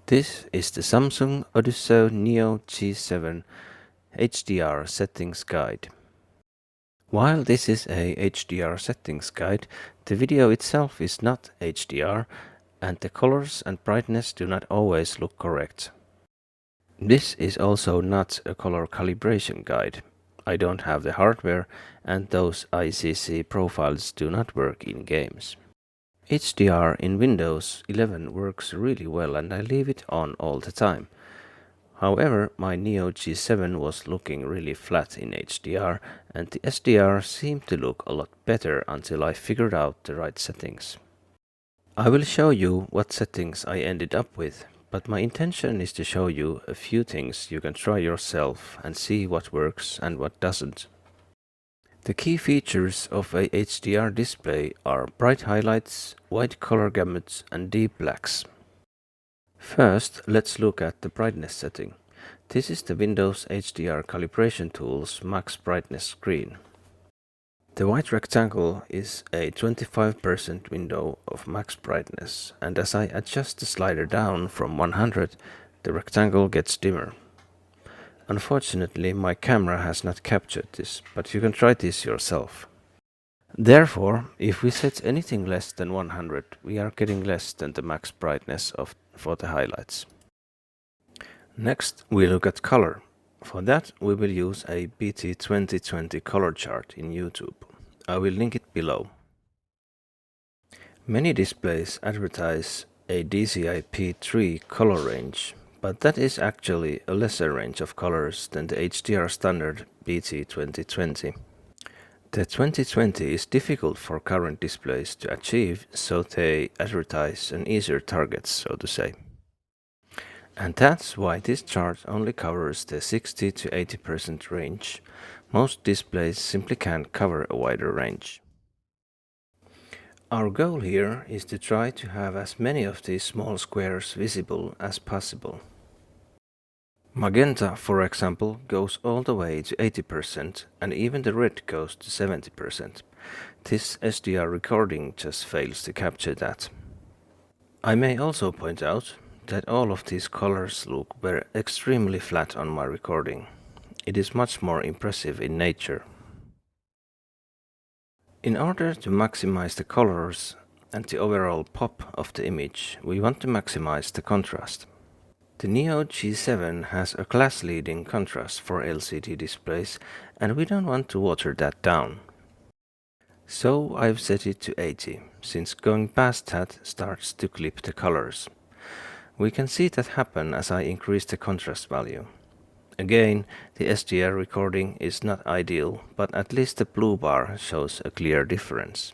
This is the Samsung Odyssey Neo G7 HDR settings guide. While this is a HDR settings guide, the video itself is not HDR and the colors and brightness do not always look correct. This is also not a color calibration guide. I don't have the hardware and those ICC profiles do not work in games. HDR in Windows 11 works really well and I leave it on all the time. However, my Neo G7 was looking really flat in HDR and the SDR seemed to look a lot better until I figured out the right settings. I will show you what settings I ended up with, but my intention is to show you a few things you can try yourself and see what works and what doesn't. The key features of a HDR display are bright highlights, wide color gamuts and deep blacks. First, let's look at the brightness setting. This is the Windows HDR calibration tool's max brightness screen. The white rectangle is a 25% window of max brightness, and as I adjust the slider down from 100, the rectangle gets dimmer. Unfortunately, my camera has not captured this, but you can try this yourself. Therefore, if we set anything less than 100, we are getting less than the max brightness for the highlights. Next, we look at color. For that, we will use a BT 2020 color chart in YouTube. I will link it below. Many displays advertise a DCI-P3 color range, but that is actually a lesser range of colors than the HDR standard BT 2020. The 2020 is difficult for current displays to achieve, so they advertise an easier target, so to say. And that's why this chart only covers the 60 to 80% range. Most displays simply can't cover a wider range. Our goal here is to try to have as many of these small squares visible as possible. Magenta, for example, goes all the way to 80% and even the red goes to 70%. This SDR recording just fails to capture that. I may also point out that all of these colors look very extremely flat on my recording. It is much more impressive in nature. In order to maximize the colors and the overall pop of the image, we want to maximize the contrast. The Neo G7 has a class-leading contrast for LCD displays and we don't want to water that down. So I've set it to 80, since going past that starts to clip the colors. We can see that happen as I increase the contrast value. Again, the SDR recording is not ideal, but at least the blue bar shows a clear difference.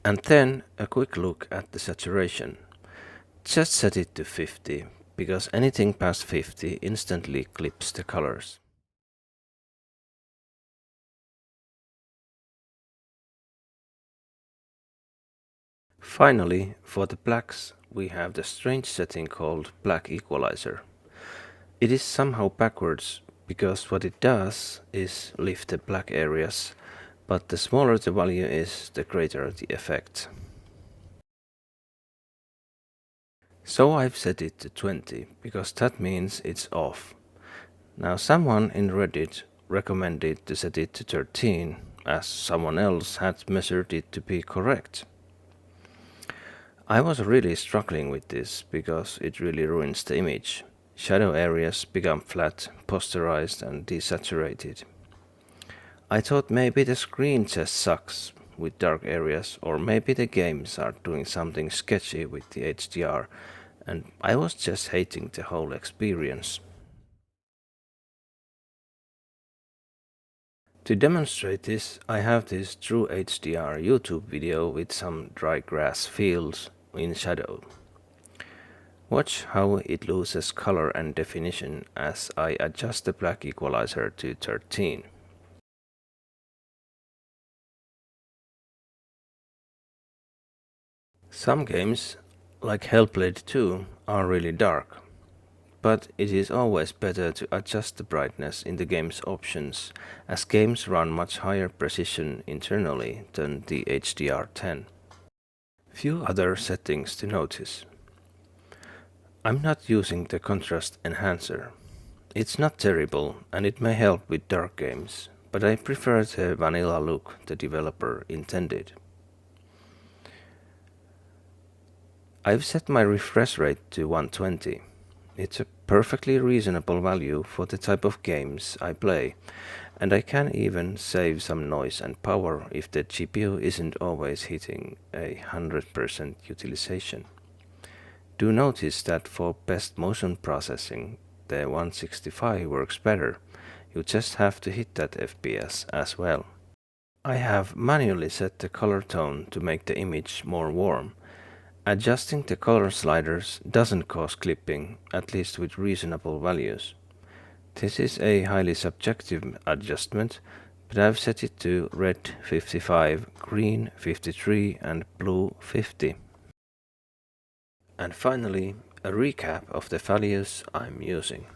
And then a quick look at the saturation. Just set it to 50, because anything past 50 instantly clips the colors. Finally, for the blacks, we have the strange setting called Black Equalizer. It is somehow backwards, because what it does is lift the black areas, but the smaller the value is, the greater the effect. So I've set it to 20, because that means it's off. Now someone in Reddit recommended to set it to 13, as someone else had measured it to be correct. I was really struggling with this, because it really ruins the image. Shadow areas become flat, posterized and desaturated. I thought maybe the screen just sucks with dark areas, or maybe the games are doing something sketchy with the HDR, and I was just hating the whole experience. To demonstrate this, I have this True HDR YouTube video with some dry grass fields in shadow. Watch how it loses color and definition as I adjust the black equalizer to 13. Some games, like Hellblade 2, are really dark, but it is always better to adjust the brightness in the game's options, as games run much higher precision internally than the HDR10. Few other settings to notice. I'm not using the contrast enhancer. It's not terrible and it may help with dark games, but I prefer the vanilla look the developer intended. I've set my refresh rate to 120. It's a perfectly reasonable value for the type of games I play, and I can even save some noise and power if the GPU isn't always hitting 100% utilization. Do notice that for best motion processing, the 165 works better. You just have to hit that FPS as well. I have manually set the color tone to make the image more warm. Adjusting the color sliders doesn't cause clipping, at least with reasonable values. This is a highly subjective adjustment, but I've set it to red 55, green 53 and blue 50. And finally, a recap of the values I'm using.